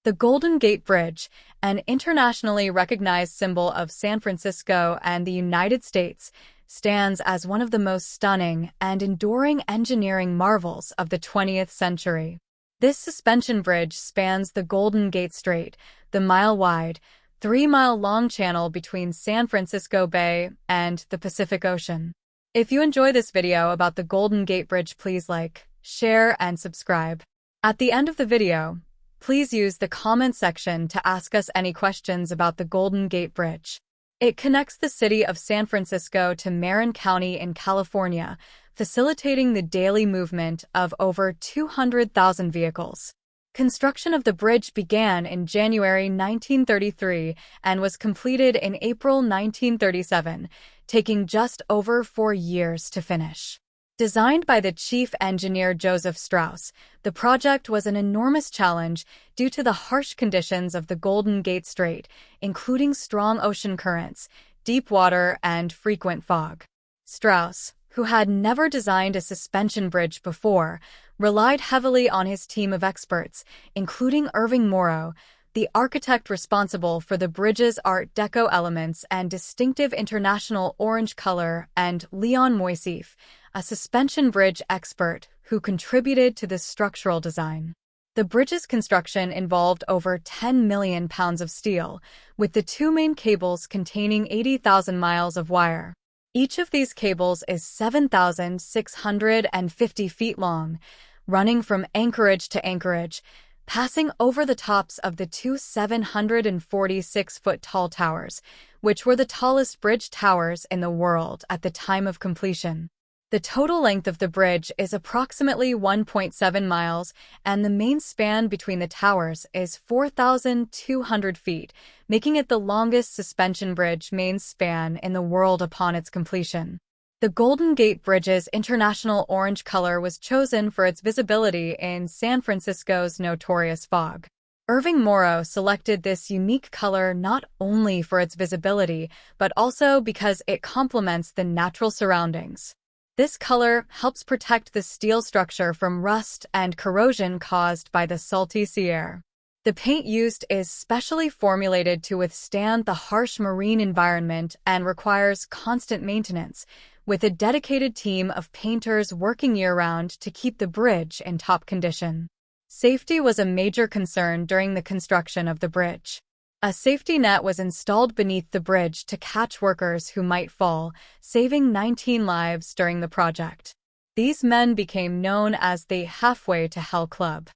The Golden Gate Bridge, an internationally recognized symbol of San Francisco and the United States, stands as one of the most stunning and enduring engineering marvels of the 20th century. This suspension bridge spans the Golden Gate Strait, the mile-wide, 3-mile-long channel between San Francisco Bay and the Pacific Ocean. If you enjoy this video about the Golden Gate Bridge, please like, share, and subscribe. At the end of the video, please use the comment section to ask us any questions about the Golden Gate Bridge. It connects the city of San Francisco to Marin County in California, facilitating the daily movement of over 200,000 vehicles. Construction of the bridge began in January 1933 and was completed in April 1937, taking just over 4 years to finish. Designed by the chief engineer Joseph Strauss, the project was an enormous challenge due to the harsh conditions of the Golden Gate Strait, including strong ocean currents, deep water, and frequent fog. Strauss, who had never designed a suspension bridge before, relied heavily on his team of experts, including Irving Morrow, the architect responsible for the bridge's Art Deco elements and distinctive international orange color, and Leon Moisseiff, a suspension bridge expert who contributed to the structural design. The bridge's construction involved over 10 million pounds of steel, with the two main cables containing 80,000 miles of wire. Each of these cables is 7,650 feet long, running from anchorage to anchorage, passing over the tops of the two 746-foot-tall towers, which were the tallest bridge towers in the world at the time of completion. The total length of the bridge is approximately 1.7 miles, and the main span between the towers is 4,200 feet, making it the longest suspension bridge main span in the world upon its completion. The Golden Gate Bridge's international orange color was chosen for its visibility in San Francisco's notorious fog. Irving Morrow selected this unique color not only for its visibility, but also because it complements the natural surroundings. This color helps protect the steel structure from rust and corrosion caused by the salty sea air. The paint used is specially formulated to withstand the harsh marine environment and requires constant maintenance, with a dedicated team of painters working year-round to keep the bridge in top condition. Safety was a major concern during the construction of the bridge. A safety net was installed beneath the bridge to catch workers who might fall, saving 19 lives during the project. These men became known as the Halfway to Hell Club.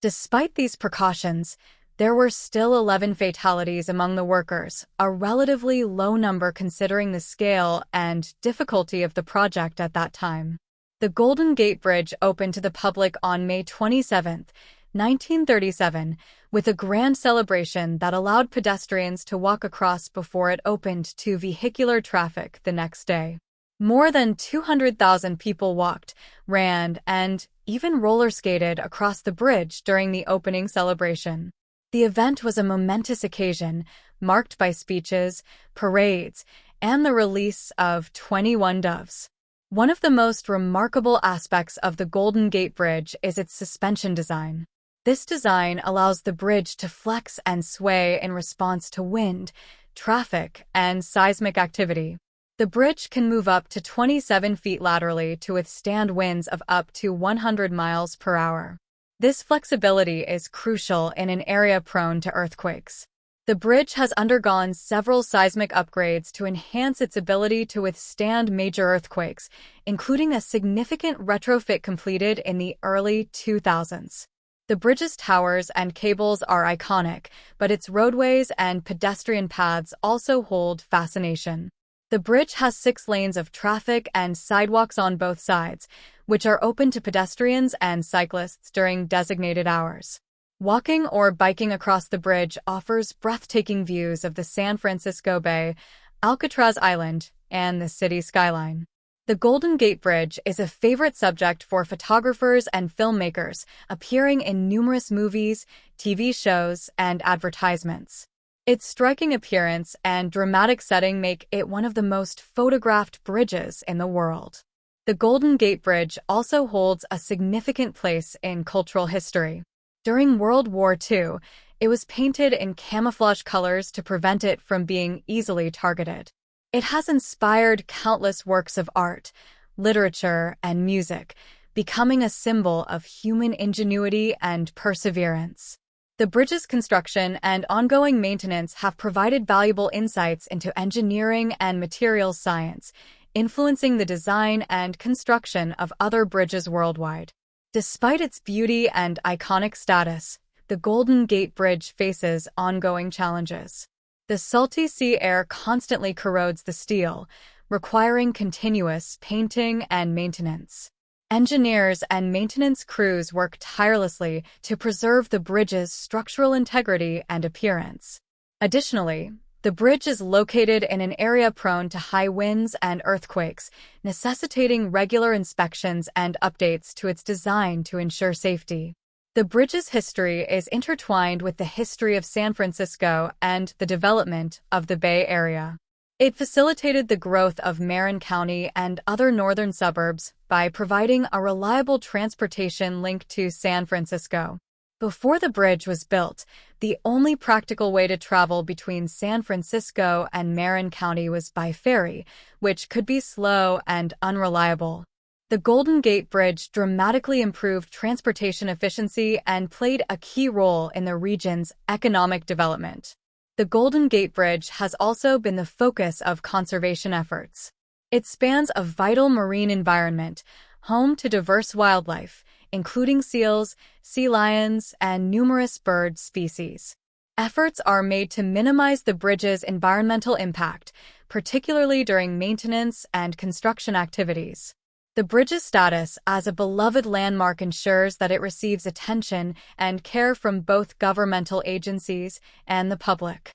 Despite these precautions, there were still 11 fatalities among the workers, a relatively low number considering the scale and difficulty of the project at that time. The Golden Gate Bridge opened to the public on May 27, 1937, with a grand celebration that allowed pedestrians to walk across before it opened to vehicular traffic the next day. More than 200,000 people walked, ran, and even roller skated across the bridge during the opening celebration. The event was a momentous occasion, marked by speeches, parades, and the release of 21 doves. One of the most remarkable aspects of the Golden Gate Bridge is its suspension design. This design allows the bridge to flex and sway in response to wind, traffic, and seismic activity. The bridge can move up to 27 feet laterally to withstand winds of up to 100 miles per hour. This flexibility is crucial in an area prone to earthquakes. The bridge has undergone several seismic upgrades to enhance its ability to withstand major earthquakes, including a significant retrofit completed in the early 2000s. The bridge's towers and cables are iconic, but its roadways and pedestrian paths also hold fascination. The bridge has 6 lanes of traffic and sidewalks on both sides, which are open to pedestrians and cyclists during designated hours. Walking or biking across the bridge offers breathtaking views of the San Francisco Bay, Alcatraz Island, and the city skyline. The Golden Gate Bridge is a favorite subject for photographers and filmmakers, appearing in numerous movies, TV shows, and advertisements. Its striking appearance and dramatic setting make it one of the most photographed bridges in the world. The Golden Gate Bridge also holds a significant place in cultural history. During World War II, It was painted in camouflage colors to prevent it from being easily targeted. It has inspired countless works of art, literature, and music, becoming a symbol of human ingenuity and perseverance. The bridge's construction and ongoing maintenance have provided valuable insights into engineering and materials science, influencing the design and construction of other bridges worldwide. Despite its beauty and iconic status, the Golden Gate Bridge faces ongoing challenges. The salty sea air constantly corrodes the steel, requiring continuous painting and maintenance. Engineers and maintenance crews work tirelessly to preserve the bridge's structural integrity and appearance. Additionally, the bridge is located in an area prone to high winds and earthquakes, necessitating regular inspections and updates to its design to ensure safety. The bridge's history is intertwined with the history of San Francisco and the development of the Bay Area. It facilitated the growth of Marin County and other northern suburbs by providing a reliable transportation link to San Francisco. Before the bridge was built, the only practical way to travel between San Francisco and Marin County was by ferry, which could be slow and unreliable. The Golden Gate Bridge dramatically improved transportation efficiency and played a key role in the region's economic development. The Golden Gate Bridge has also been the focus of conservation efforts. It spans a vital marine environment, home to diverse wildlife, including seals, sea lions, and numerous bird species. Efforts are made to minimize the bridge's environmental impact, particularly during maintenance and construction activities. The bridge's status as a beloved landmark ensures that it receives attention and care from both governmental agencies and the public.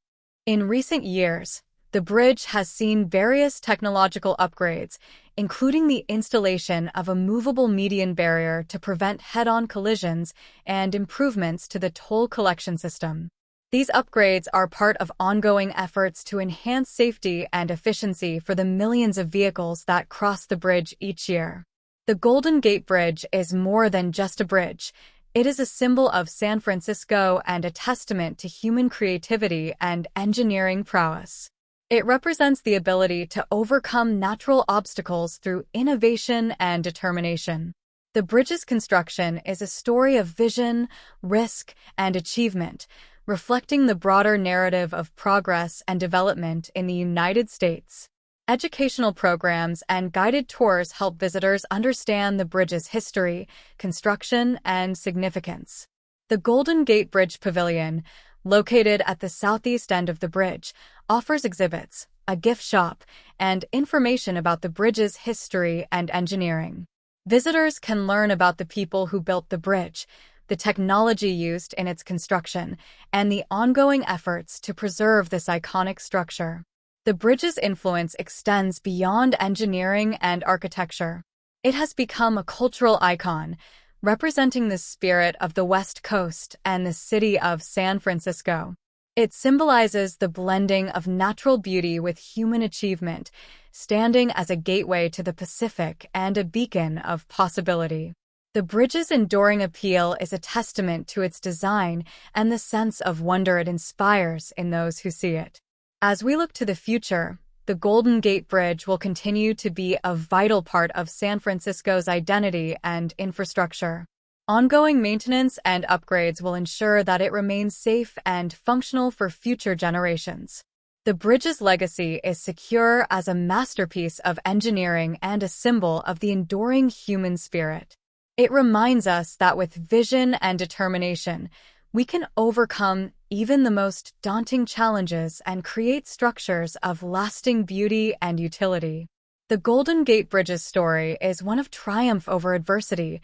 In recent years, the bridge has seen various technological upgrades, including the installation of a movable median barrier to prevent head-on collisions and improvements to the toll collection system. These upgrades are part of ongoing efforts to enhance safety and efficiency for the millions of vehicles that cross the bridge each year. The Golden Gate Bridge is more than just a bridge. It is a symbol of San Francisco and a testament to human creativity and engineering prowess. It represents the ability to overcome natural obstacles through innovation and determination. The bridge's construction is a story of vision, risk, and achievement, reflecting the broader narrative of progress and development in the United States. Educational programs and guided tours help visitors understand the bridge's history, construction, and significance. The Golden Gate Bridge Pavilion, located at the southeast end of the bridge, offers exhibits, a gift shop, and information about the bridge's history and engineering. Visitors can learn about the people who built the bridge, the technology used in its construction, and the ongoing efforts to preserve this iconic structure. The bridge's influence extends beyond engineering and architecture. It has become a cultural icon, representing the spirit of the West Coast and the city of San Francisco. It symbolizes the blending of natural beauty with human achievement, standing as a gateway to the Pacific and a beacon of possibility. The bridge's enduring appeal is a testament to its design and the sense of wonder it inspires in those who see it. As we look to the future, the Golden Gate Bridge will continue to be a vital part of San Francisco's identity and infrastructure. Ongoing maintenance and upgrades will ensure that it remains safe and functional for future generations. The bridge's legacy is secure as a masterpiece of engineering and a symbol of the enduring human spirit. It reminds us that with vision and determination, we can overcome even the most daunting challenges and create structures of lasting beauty and utility. The Golden Gate Bridge's story is one of triumph over adversity,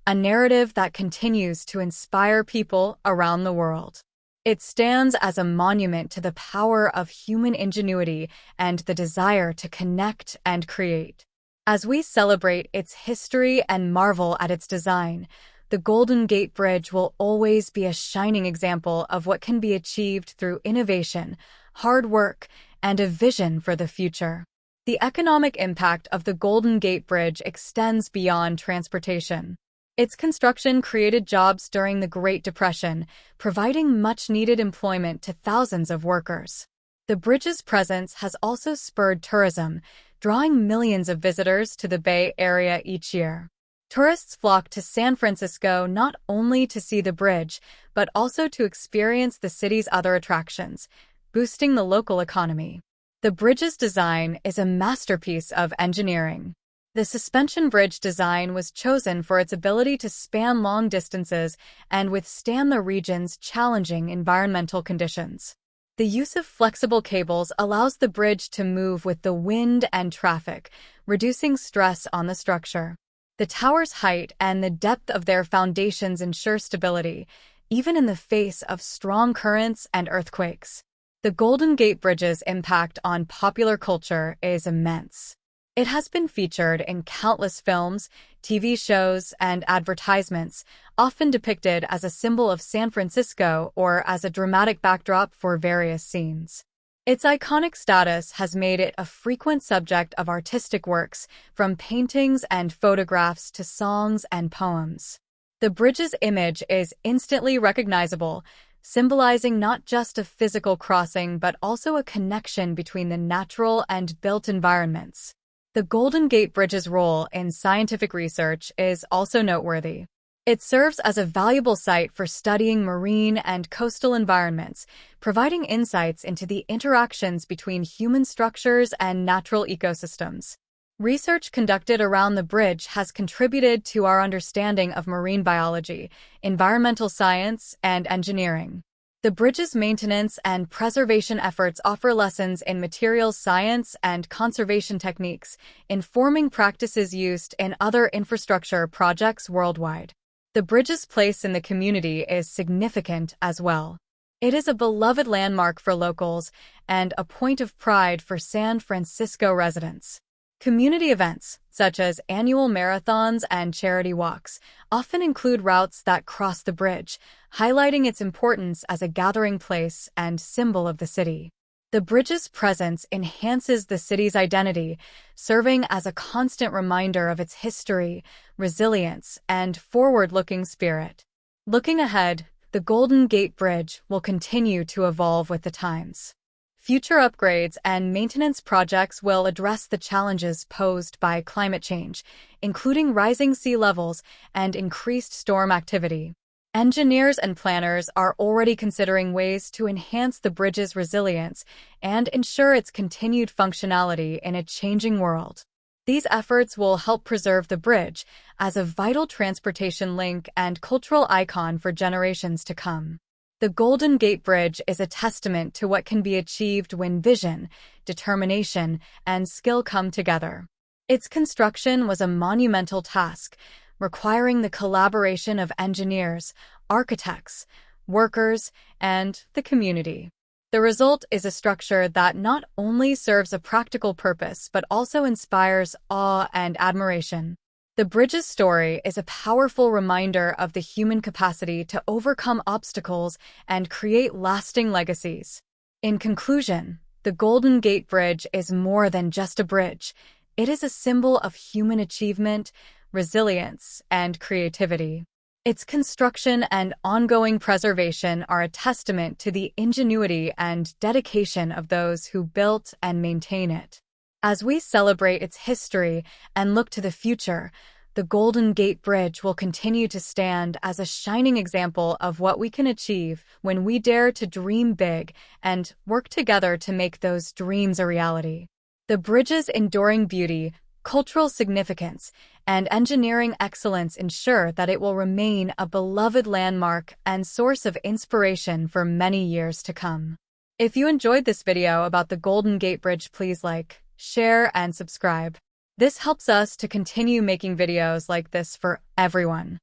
a narrative that continues to inspire people around the world. It stands as a monument to the power of human ingenuity and the desire to connect and create. As we celebrate its history and marvel at its design, the Golden Gate Bridge will always be a shining example of what can be achieved through innovation, hard work, and a vision for the future. The economic impact of the Golden Gate Bridge extends beyond transportation. Its construction created jobs during the Great Depression, providing much-needed employment to thousands of workers. The bridge's presence has also spurred tourism, drawing millions of visitors to the Bay Area each year. Tourists flock to San Francisco not only to see the bridge, but also to experience the city's other attractions, boosting the local economy. The bridge's design is a masterpiece of engineering. The suspension bridge design was chosen for its ability to span long distances and withstand the region's challenging environmental conditions. The use of flexible cables allows the bridge to move with the wind and traffic, reducing stress on the structure. The tower's height and the depth of their foundations ensure stability, even in the face of strong currents and earthquakes. The Golden Gate Bridge's impact on popular culture is immense. It has been featured in countless films, TV shows, and advertisements, often depicted as a symbol of San Francisco or as a dramatic backdrop for various scenes. Its iconic status has made it a frequent subject of artistic works, from paintings and photographs to songs and poems. The bridge's image is instantly recognizable, symbolizing not just a physical crossing but also a connection between the natural and built environments. The Golden Gate Bridge's role in scientific research is also noteworthy. It serves as a valuable site for studying marine and coastal environments, providing insights into the interactions between human structures and natural ecosystems. Research conducted around the bridge has contributed to our understanding of marine biology, environmental science, and engineering. The bridge's maintenance and preservation efforts offer lessons in materials science and conservation techniques, informing practices used in other infrastructure projects worldwide. The bridge's place in the community is significant as well. It is a beloved landmark for locals and a point of pride for San Francisco residents. Community events, such as annual marathons and charity walks, often include routes that cross the bridge, highlighting its importance as a gathering place and symbol of the city. The bridge's presence enhances the city's identity, serving as a constant reminder of its history, resilience, and forward-looking spirit. Looking ahead, the Golden Gate Bridge will continue to evolve with the times. Future upgrades and maintenance projects will address the challenges posed by climate change, including rising sea levels and increased storm activity. Engineers and planners are already considering ways to enhance the bridge's resilience and ensure its continued functionality in a changing world. These efforts will help preserve the bridge as a vital transportation link and cultural icon for generations to come. The Golden Gate Bridge is a testament to what can be achieved when vision, determination, and skill come together. Its construction was a monumental task, requiring the collaboration of engineers, architects, workers, and the community. The result is a structure that not only serves a practical purpose but also inspires awe and admiration. The bridge's story is a powerful reminder of the human capacity to overcome obstacles and create lasting legacies. In conclusion, the Golden Gate Bridge is more than just a bridge. It is a symbol of human achievement, resilience, and creativity. Its construction and ongoing preservation are a testament to the ingenuity and dedication of those who built and maintain it. As we celebrate its history and look to the future, the Golden Gate Bridge will continue to stand as a shining example of what we can achieve when we dare to dream big and work together to make those dreams a reality. The bridge's enduring beauty, cultural significance, and engineering excellence ensure that it will remain a beloved landmark and source of inspiration for many years to come. If you enjoyed this video about the Golden Gate Bridge, please like, share, and subscribe. This helps us to continue making videos like this for everyone.